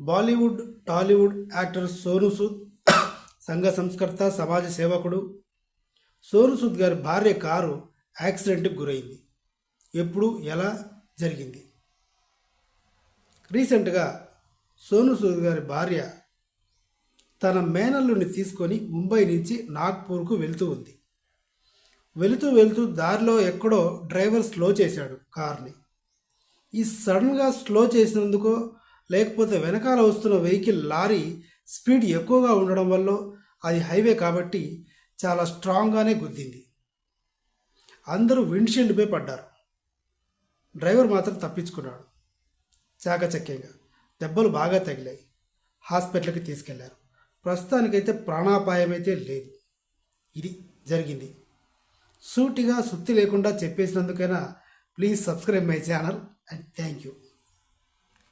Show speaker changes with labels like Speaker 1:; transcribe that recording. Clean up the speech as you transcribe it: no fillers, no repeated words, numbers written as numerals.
Speaker 1: Bollywood Tollywood actor Sonu Sood సంఘ సంస్కర్త సమాజ సేవకుడు సోనూ సూద్ గారి భార్య కారు యాక్సిడెంట్కి గురైంది. ఎప్పుడు ఎలా జరిగింది? రీసెంట్గా సోనూ సూద్ గారి భార్య తన మేనల్లుని తీసుకొని ముంబై నుంచి నాగ్పూర్కు వెళ్తూ ఉంది. వెళుతూ దారిలో ఎక్కడో డ్రైవర్ స్లో చేశాడు కార్ని. ఈ సడన్గా స్లో చేసినందుకో లేకపోతే వెనకాల వస్తున్న వెహికల్ లారీ స్పీడ్ ఎక్కువగా ఉండడం వల్ల అది హైవే కాబట్టి చాలా స్ట్రాంగ్గానే గుద్దింది. అందరూ విండ్షీల్డ్పై పడ్డారు. డ్రైవర్ మాత్రం తప్పించుకున్నాడు. చాకచక్యంగా దెబ్బలు బాగా తగిలాయి. హాస్పిటల్కి తీసుకెళ్లారు. ప్రస్తుతానికైతే ప్రాణాపాయం అయితే లేదు. ఇది జరిగింది. సూటిగా సుత్తి లేకుండా చెప్పేసినందుకైనా please subscribe my channel and thank you.